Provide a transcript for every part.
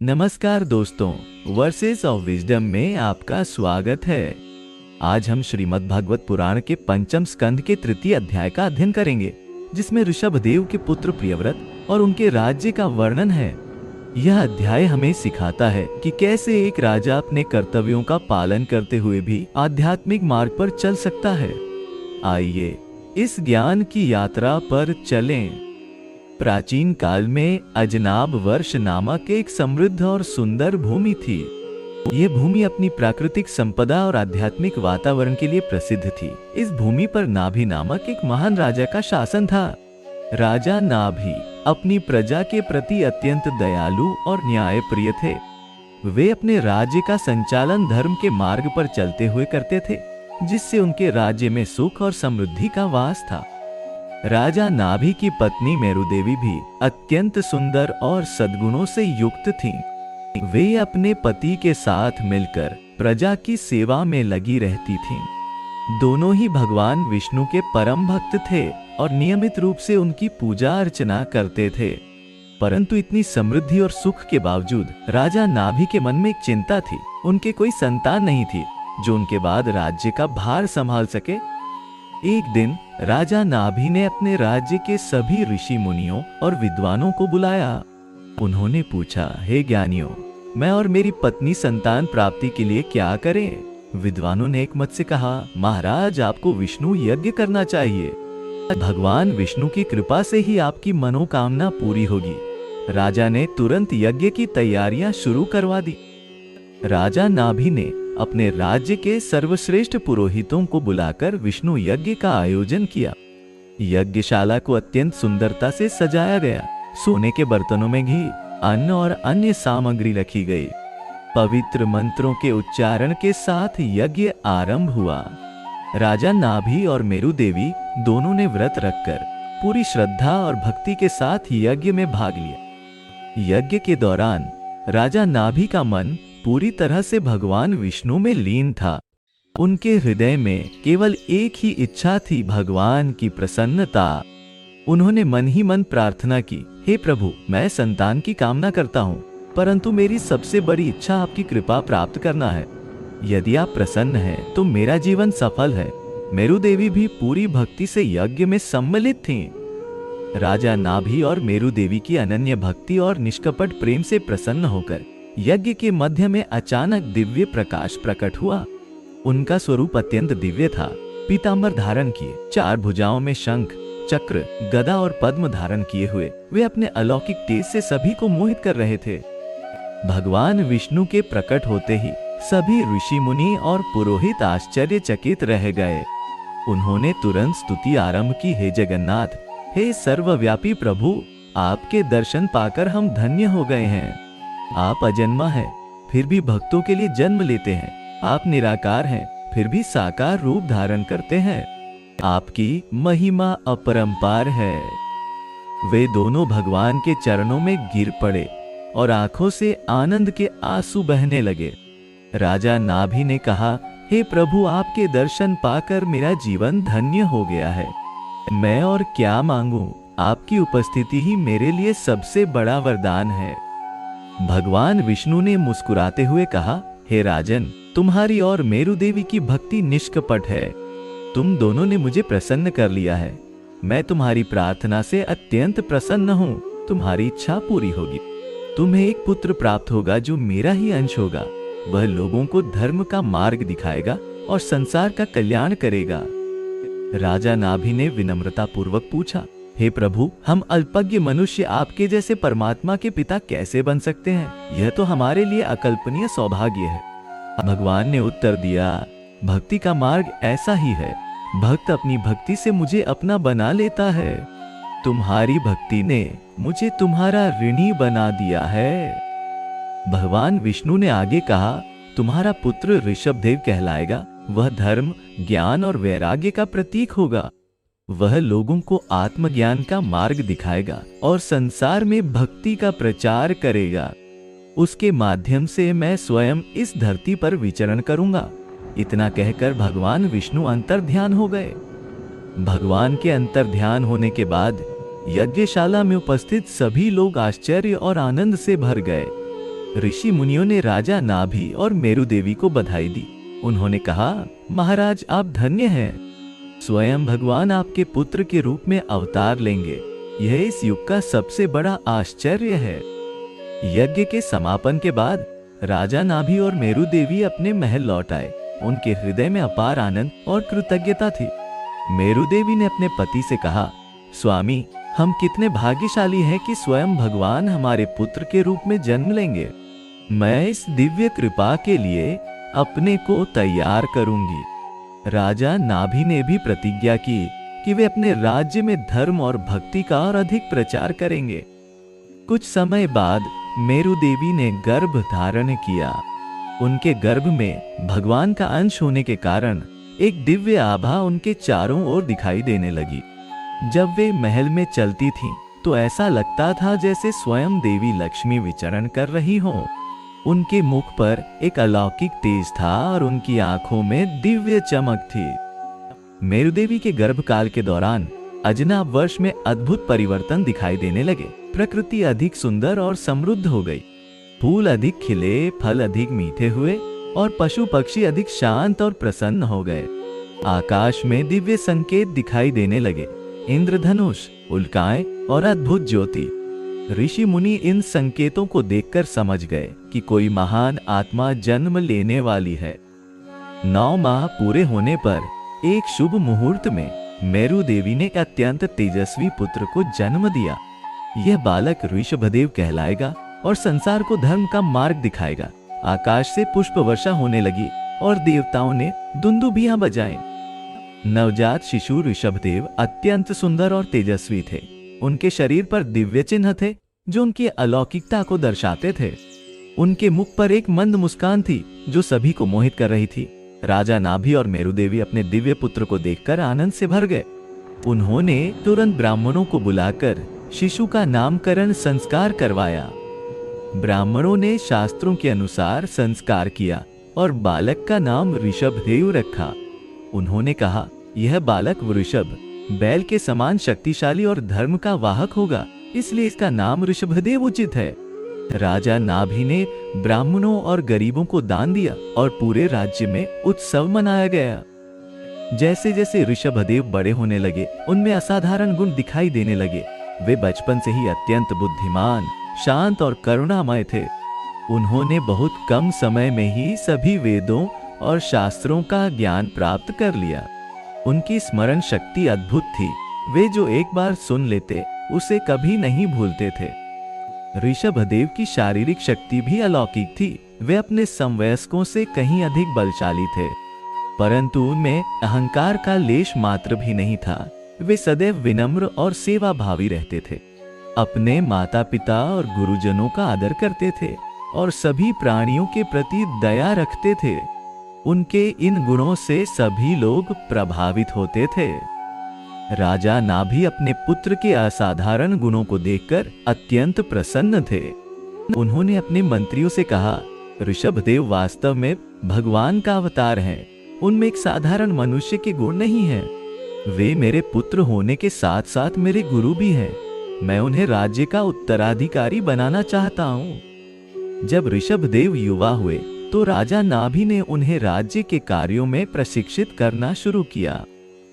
नमस्कार दोस्तों, versus of wisdom में आपका स्वागत है। आज हम श्रीमद् भागवत पुराण के पंचम स्कंद के तृतीय अध्याय का अध्ययन करेंगे, जिसमें ऋषभदेव के पुत्र प्रियव्रत और उनके राज्य का वर्णन है। यह अध्याय हमें सिखाता है कि कैसे एक राजा अपने कर्तव्यों का पालन करते हुए भी आध्यात्मिक मार्ग पर चल सकता है। आइए इस ज्ञान की यात्रा पर चलें। प्राचीन काल में अजनाब वर्ष नामक एक समृद्ध और सुंदर भूमि थी। ये भूमि अपनी प्राकृतिक संपदा और आध्यात्मिक वातावरण के लिए प्रसिद्ध थी। इस भूमि पर नाभि नामक एक महान राजा का शासन था। राजा नाभि अपनी प्रजा के प्रति अत्यंत दयालु और न्यायप्रिय थे। वे अपने राज्य का संचालन धर्म के मार्ग पर चलते हुए करते थे, जिससे उनके राज्य में सुख और समृद्धि का वास था। राजा नाभि की पत्नी मेरुदेवी भी अत्यंत सुंदर और सद्गुणों से युक्त थीं। वे अपने पति के साथ मिलकर प्रजा की सेवा में लगी रहती थीं। दोनों ही भगवान विष्णु के परम भक्त थे और नियमित रूप से उनकी पूजा अर्चना करते थे। परंतु इतनी समृद्धि और सुख के बावजूद राजा नाभि के मन में एक चिंता थी। उनके कोई संतान नहीं थी जो उनके बाद राज्य का भार संभाल सके। एक दिन राजा नाभि ने अपने राज्य के सभी ऋषि मुनियों और विद्वानों को बुलाया। उन्होंने पूछा, हे ज्ञानियों, मैं और मेरी पत्नी संतान प्राप्ति के लिए क्या करें? विद्वानों ने एक मत से कहा, महाराज, आपको विष्णु यज्ञ करना चाहिए। भगवान विष्णु की कृपा से ही आपकी मनोकामना पूरी होगी। राजा ने तुरंत यज्ञ की तैयारियां शुरू करवा दी। राजा नाभि ने अपने राज्य के सर्वश्रेष्ठ पुरोहितों को बुलाकर विष्णु यज्ञ का आयोजन किया। यज्ञशाला को अत्यंत सुंदरता से सजाया गया। सोने के बर्तनों में घी, अन्न और अन्य सामग्री रखी गई। पवित्र मंत्रों के उच्चारण के साथ यज्ञ आरंभ हुआ। राजा नाभि और मेरु देवी दोनों ने व्रत रखकर पूरी श्रद्धा और भक्ति के साथ यज्ञ में भाग लिया। यज्ञ के दौरान राजा नाभि का मन पूरी तरह से भगवान विष्णु में लीन था। उनके हृदय में केवल एक ही इच्छा थी, भगवान की प्रसन्नता। उन्होंने मन ही मन प्रार्थना की, हे प्रभु, मैं संतान की कामना करता हूँ, परंतु मेरी सबसे बड़ी इच्छा आपकी कृपा प्राप्त करना है। यदि आप प्रसन्न हैं, तो मेरा जीवन सफल है। मेरु देवी भी पूरी भक्ति से यज्ञ में सम्मिलित थीं। राजा नाभि और मेरु देवी की अनन्य भक्ति और निष्कपट प्रेम से प्रसन्न होकर यज्ञ के मध्य में अचानक दिव्य प्रकाश प्रकट हुआ। उनका स्वरूप अत्यंत दिव्य था। पीतांबर धारण किए, 4 भुजाओं में शंख, चक्र, गदा और पद्म धारण किए हुए वे अपने अलौकिक तेज से सभी को मोहित कर रहे थे। भगवान विष्णु के प्रकट होते ही सभी ऋषि मुनि और पुरोहित आश्चर्यचकित रह गए। उन्होंने तुरंत स्तुति आरंभ की, हे जगन्नाथ, हे सर्वव्यापी प्रभु, आपके दर्शन पाकर हम धन्य हो गए हैं। आप अजन्मा हैं, फिर भी भक्तों के लिए जन्म लेते हैं। आप निराकार हैं, फिर भी साकार रूप धारण करते हैं। आपकी महिमा अपरंपार है। वे दोनों भगवान के चरणों में गिर पड़े और आंखों से आनंद के आंसू बहने लगे। राजा नाभि ने कहा, हे प्रभु, आपके दर्शन पाकर मेरा जीवन धन्य हो गया है। मैं और क्या मांगूं? आपकी उपस्थिति ही मेरे लिए सबसे बड़ा वरदान है। भगवान विष्णु ने मुस्कुराते हुए कहा, हे राजन, तुम्हारी और मेरु देवी की भक्ति निष्कपट है। तुम दोनों ने मुझे प्रसन्न कर लिया है। मैं तुम्हारी प्रार्थना से अत्यंत प्रसन्न हूँ। तुम्हारी इच्छा पूरी होगी। तुम्हें एक पुत्र प्राप्त होगा जो मेरा ही अंश होगा। वह लोगों को धर्म का मार्ग दिखाएगा और संसार का कल्याण करेगा। राजा नाभि ने विनम्रता पूर्वक पूछा, हे प्रभु, हम अल्पज्ञ मनुष्य आपके जैसे परमात्मा के पिता कैसे बन सकते हैं? यह तो हमारे लिए अकल्पनीय सौभाग्य है। भगवान ने उत्तर दिया, भक्ति का मार्ग ऐसा ही है। भक्त अपनी भक्ति से मुझे अपना बना लेता है। तुम्हारी भक्ति ने मुझे तुम्हारा ऋणी बना दिया है। भगवान विष्णु ने आगे कहा, तुम्हारा पुत्र ऋषभदेव कहलाएगा। वह धर्म, ज्ञान और वैराग्य का प्रतीक होगा। वह लोगों को आत्मज्ञान का मार्ग दिखाएगा और संसार में भक्ति का प्रचार करेगा। उसके माध्यम से मैं स्वयं इस धरती पर विचरण करूंगा। इतना कहकर भगवान विष्णु अंतर्ध्यान हो गए। भगवान के अंतर्ध्यान होने के बाद यज्ञशाला में उपस्थित सभी लोग आश्चर्य और आनंद से भर गए। ऋषि मुनियों ने राजा नाभि और मेरु देवी को बधाई दी। उन्होंने कहा, महाराज आप धन्य हैं, स्वयं भगवान आपके पुत्र के रूप में अवतार लेंगे। यह इस युग का सबसे बड़ा आश्चर्य है। यज्ञ के समापन के बाद राजा नाभि और मेरु देवी अपने महल लौट आए। उनके हृदय में अपार आनंद और कृतज्ञता थी। मेरु देवी ने अपने पति से कहा, स्वामी, हम कितने भाग्यशाली हैं कि स्वयं भगवान हमारे पुत्र के रूप में जन्म लेंगे। मैं इस दिव्य कृपा के लिए अपने को तैयार करूंगी। राजा नाभि ने भी प्रतिज्ञा की कि वे अपने राज्य में धर्म और भक्ति का और अधिक प्रचार करेंगे। कुछ समय बाद मेरु देवी ने गर्भ धारण किया। उनके गर्भ में भगवान का अंश होने के कारण एक दिव्य आभा उनके चारों ओर दिखाई देने लगी। जब वे महल में चलती थीं, तो ऐसा लगता था जैसे स्वयं देवी लक्ष्मी विचरण कर रही हो। उनके मुख पर एक अलौकिक तेज था और उनकी आंखों में दिव्य चमक थी। मेरु देवी के गर्भकाल के दौरान अजनाभ वर्ष में अद्भुत परिवर्तन दिखाई देने लगे। प्रकृति अधिक सुंदर और समृद्ध हो गई। फूल अधिक खिले, फल अधिक मीठे हुए और पशु पक्षी अधिक शांत और प्रसन्न हो गए। आकाश में दिव्य संकेत दिखाई देने लगे, इंद्रधनुष, उल्काएं और अद्भुत ज्योति। ऋषि मुनि इन संकेतों को देखकर समझ गए कि कोई महान आत्मा जन्म लेने वाली है। 9 माह पूरे होने पर एक शुभ मुहूर्त में मेरु देवी ने अत्यंत तेजस्वी पुत्र को जन्म दिया। यह बालक ऋषभदेव कहलाएगा और संसार को धर्म का मार्ग दिखाएगा। आकाश से पुष्प वर्षा होने लगी और देवताओं ने दुंदुभियां बजाएं। नवजात शिशु ऋषभदेव अत्यंत सुंदर और तेजस्वी थे। उनके शरीर पर दिव्य चिन्ह थे जो उनकी अलौकिकता को दर्शाते थे। उनके मुख पर एक मंद मुस्कान थी जो सभी को मोहित कर रही थी। राजा नाभि और मेरु देवी अपने दिव्य पुत्र को देखकर आनंद से भर गए। उन्होंने तुरंत ब्राह्मणों को बुलाकर शिशु का नामकरण संस्कार करवाया। ब्राह्मणों ने शास्त्रों के अनुसार संस्कार किया और बालक का नाम ऋषभदेव रखा। उन्होंने कहा, यह बालक वृषभ बैल के समान शक्तिशाली और धर्म का वाहक होगा, इसलिए इसका नाम ऋषभदेव उचित है। राजा नाभि ने ब्राह्मणों और गरीबों को दान दिया और पूरे राज्य में उत्सव मनाया गया। जैसे जैसे ऋषभदेव बड़े होने लगे, उनमें असाधारण गुण दिखाई देने लगे। वे बचपन से ही अत्यंत बुद्धिमान, शांत और करुणामय थे। उन्होंने बहुत कम समय में ही सभी वेदों और शास्त्रों का ज्ञान प्राप्त कर लिया। उनकी स्मरण शक्ति अद्भुत थी। वे जो एक बार सुन लेते उसे कभी नहीं भूलते थे। ऋषभदेव की शारीरिक शक्ति भी अलौकिक थी। वे अपने समवयस्कों से कहीं अधिक बलशाली थे, परंतु उनमें अहंकार का लेश मात्र भी नहीं था। वे सदैव विनम्र और सेवा भावी रहते थे। अपने माता पिता और गुरुजनों का आदर करते थे और सभी प्राणियों के प्रति दया रखते थे। उनके इन गुणों से सभी लोग प्रभावित होते थे। राजा नाभि अपने पुत्र के असाधारण गुणों को देखकर अत्यंत प्रसन्न थे। उन्होंने अपने मंत्रियों से कहा, ऋषभदेव वास्तव में भगवान का अवतार हैं। उनमें एक साधारण मनुष्य के गुण नहीं हैं। वे मेरे पुत्र होने के साथ साथ मेरे गुरु भी हैं। मैं उन्हें राज्य का उत्तराधिकारी बनाना चाहता हूँ। जब ऋषभदेव युवा हुए तो राजा नाभि ने उन्हें राज्य के कार्यों में प्रशिक्षित करना शुरू किया।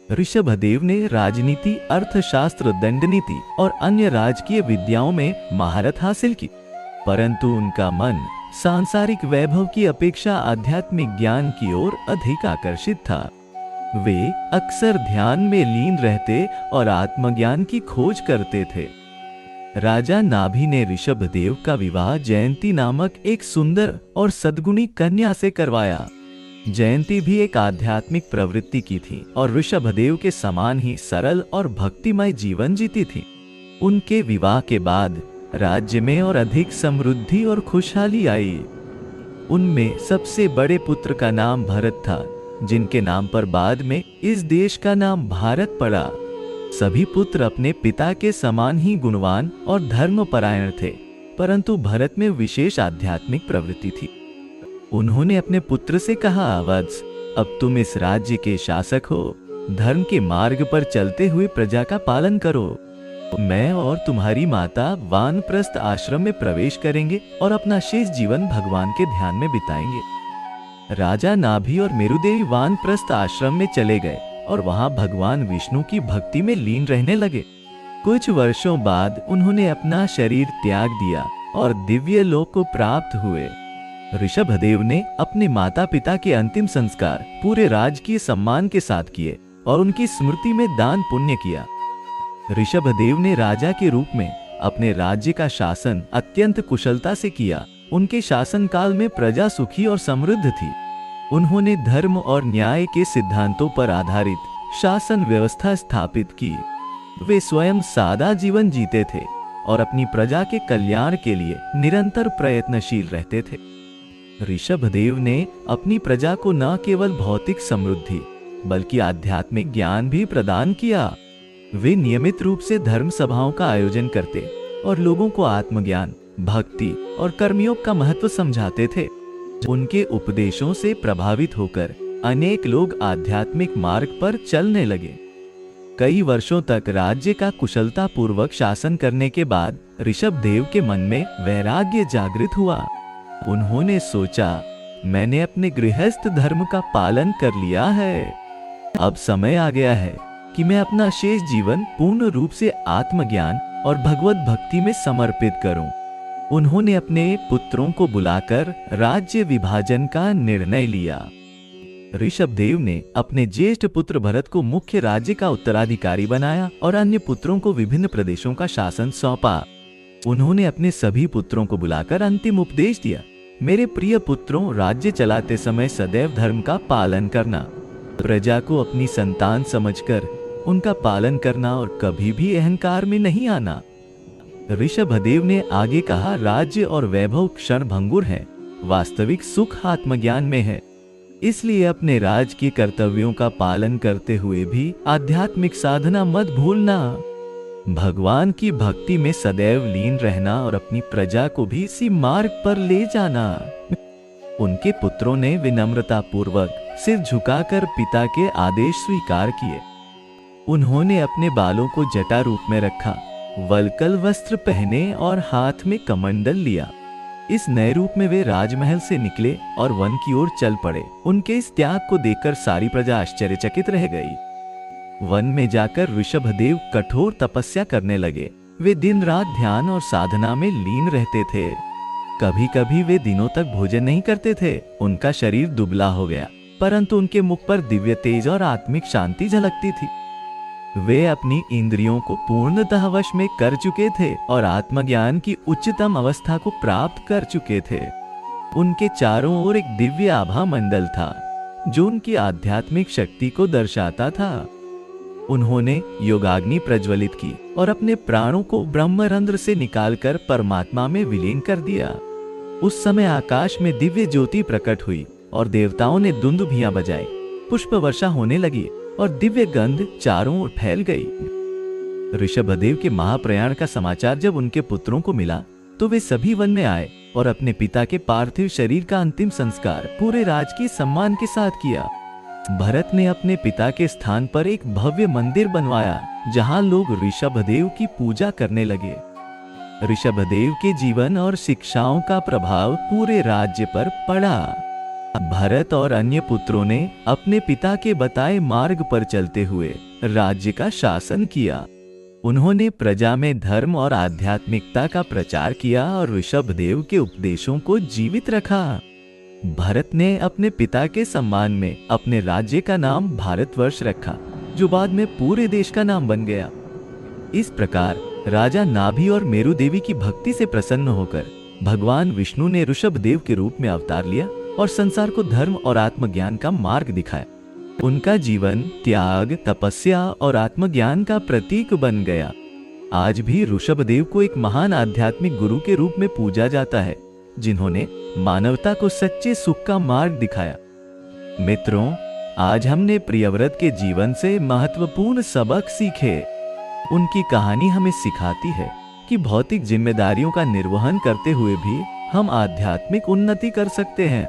ऋषभदेव ने राजनीति, अर्थशास्त्र, दंडनीति और अन्य राजकीय विद्याओं में महारत हासिल की, परंतु उनका मन सांसारिक वैभव की अपेक्षा आध्यात्मिक ज्ञान की ओर अधिक आकर्षित था। वे अक्सर ध्यान में लीन रहते और आत्मज्ञान की खोज करते थे। राजा नाभि ने ऋषभदेव का विवाह जयंती नामक एक सुंदर और सद्गुणी कन्या से करवाया। जयंती भी एक आध्यात्मिक प्रवृत्ति की थी और ऋषभदेव के समान ही सरल और भक्तिमय जीवन जीती थी। उनके विवाह के बाद राज्य में और अधिक समृद्धि और खुशहाली आई। उनमें सबसे बड़े पुत्र का नाम भरत था, जिनके नाम पर बाद में इस देश का नाम भारत पड़ा। सभी पुत्र अपने पिता के समान ही गुणवान और धर्मपरायण थे, परंतु भरत में विशेष आध्यात्मिक प्रवृत्ति थी। उन्होंने अपने पुत्र से कहा, वत्स, अब तुम इस राज्य के शासक हो। धर्म के मार्ग पर चलते हुए प्रजा का पालन करो। मैं और तुम्हारी माता वानप्रस्थ आश्रम में प्रवेश करेंगे और अपना शेष जीवन भगवान के ध्यान में बिताएंगे। राजा नाभि और मेरुदेवी वानप्रस्थ आश्रम में चले गए और वहां भगवान विष्णु की भक्ति में लीन रहने लगे। कुछ वर्षों बाद उन्होंने अपना शरीर त्याग दिया और दिव्य लोक को प्राप्त हुए। ऋषभदेव ने अपने माता पिता के अंतिम संस्कार पूरे राजकीय सम्मान के साथ किए और उनकी स्मृति में दान पुण्य किया। ऋषभदेव ने राजा के रूप में अपने राज्य का शासन अत्यंत कुशलता से किया। उनके शासन काल में प्रजा सुखी और समृद्ध थी। उन्होंने धर्म और न्याय के सिद्धांतों पर आधारित शासन व्यवस्था स्थापित की। वे स्वयं सादा जीवन जीते थे और अपनी प्रजा के कल्याण के लिए निरंतर प्रयत्नशील रहते थे। ऋषभदेव ने अपनी प्रजा को न केवल भौतिक समृद्धि बल्कि आध्यात्मिक ज्ञान भी प्रदान किया। वे नियमित रूप से धर्म सभाओं का आयोजन करते और लोगों को आत्मज्ञान, भक्ति और कर्मयोग का महत्व समझाते थे। उनके उपदेशों से प्रभावित होकर अनेक लोग आध्यात्मिक मार्ग पर चलने लगे। कई वर्षों तक राज्य का कुशलता पूर्वक शासन करने के बाद ऋषभदेव के मन में वैराग्य जागृत हुआ। उन्होंने सोचा, मैंने अपने गृहस्थ धर्म का पालन कर लिया है। अब समय आ गया है कि मैं अपना शेष जीवन पूर्ण रूप से आत्मज्ञान और भगवत भक्ति में समर्पित करूं। उन्होंने अपने पुत्रों को बुलाकर राज्य विभाजन का निर्णय लिया। ऋषभदेव ने अपने ज्येष्ठ पुत्र भरत को मुख्य राज्य का उत्तराधिकारी बनाया और अन्य पुत्रों को विभिन्न प्रदेशों का शासन सौंपा। उन्होंने अपने सभी पुत्रों को बुलाकर अंतिम उपदेश दिया। मेरे प्रिय पुत्रों, राज्य चलाते समय सदैव धर्म का पालन करना, प्रजा को अपनी संतान समझकर उनका पालन करना और कभी भी अहंकार में नहीं आना। ऋषभदेव ने आगे कहा, राज्य और वैभव क्षणभंगुर है, वास्तविक सुख आत्मज्ञान में है। इसलिए अपने राज के कर्तव्यों का पालन करते हुए भी आध्यात्मिक साधना मत भूलना। भगवान की भक्ति में सदैव लीन रहना और अपनी प्रजा को भी इसी मार्ग पर ले जाना। उनके पुत्रों ने विनम्रता पूर्वक सिर झुकाकर पिता के आदेश स्वीकार किए। उन्होंने अपने बालों को जटा रूप में रखा, वल्कल वस्त्र पहने और हाथ में कमंडल लिया। इस नए रूप में वे राजमहल से निकले और वन की ओर चल पड़े। उनके इस त्याग को देखकर सारी प्रजा आश्चर्यचकित रह गई। वन में जाकर ऋषभदेव कठोर तपस्या करने लगे। वे दिन रात ध्यान और साधना में लीन रहते थे। कभी कभी वे दिनों तक भोजन नहीं करते थे। उनका शरीर दुबला हो गया, परंतु उनके मुख पर दिव्य तेज और आत्मिक शांति झलकती थी। वे अपनी इंद्रियों को पूर्णतः वश में कर चुके थे और आत्मज्ञान की उच्चतम अवस्था को प्राप्त कर चुके थे। उनके चारों ओर एक दिव्य आभा मंडल था जो उनकी आध्यात्मिक शक्ति को दर्शाता था। उन्होंने योगाग्नि प्रज्वलित की और अपने प्राणों को ब्रह्मरंध्र से निकालकर परमात्मा में विलीन कर दिया। उस समय आकाश में दिव्य ज्योति प्रकट हुई और देवताओं ने दुंदुभियां बजाई। पुष्प वर्षा होने लगी और दिव्य गंध चारों ओर फैल गई। ऋषभदेव के महाप्रयाण का समाचार जब उनके पुत्रों को मिला तो वे सभी वन में आए और अपने पिता के पार्थिव शरीर का अंतिम संस्कार पूरे राजकीय सम्मान के साथ किया। भरत ने अपने पिता के स्थान पर एक भव्य मंदिर बनवाया जहां लोग ऋषभदेव की पूजा करने लगे। ऋषभदेव के जीवन और शिक्षाओं का प्रभाव पूरे राज्य पर पड़ा। भरत और अन्य पुत्रों ने अपने पिता के बताए मार्ग पर चलते हुए राज्य का शासन किया। उन्होंने प्रजा में धर्म और आध्यात्मिकता का प्रचार किया और ऋषभदेव के उपदेशों को जीवित रखा। भरत ने अपने पिता के सम्मान में अपने राज्य का नाम भारतवर्ष रखा, जो बाद में पूरे देश का नाम बन गया। इस प्रकार राजा नाभि और मेरु देवी की भक्ति से प्रसन्न होकर भगवान विष्णु ने ऋषभदेव के रूप में अवतार लिया और संसार को धर्म और आत्मज्ञान का मार्ग दिखाया। उनका जीवन त्याग, तपस्या और आत्मज्ञान का प्रतीक बन गया। आज भी ऋषभदेव को एक महान आध्यात्मिक गुरु के रूप में पूजा जाता है, जिन्होंने मानवता को सच्चे सुख का मार्ग दिखाया। मित्रों, आज हमने प्रियव्रत के जीवन से महत्वपूर्ण सबक सीखे। उनकी कहानी हमें सिखाती है कि भौतिक जिम्मेदारियों का निर्वहन करते हुए भी हम आध्यात्मिक उन्नति कर सकते हैं।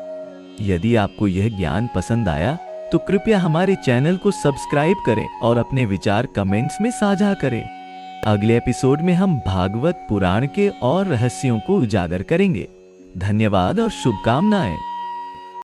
यदि आपको यह ज्ञान पसंद आया तो कृपया हमारे चैनल को सब्सक्राइब करें और अपने विचार कमेंट्स में साझा करें। अगले एपिसोड में हम भागवत पुराण के और रहस्यों को उजागर करेंगे। धन्यवाद और शुभकामनाएं।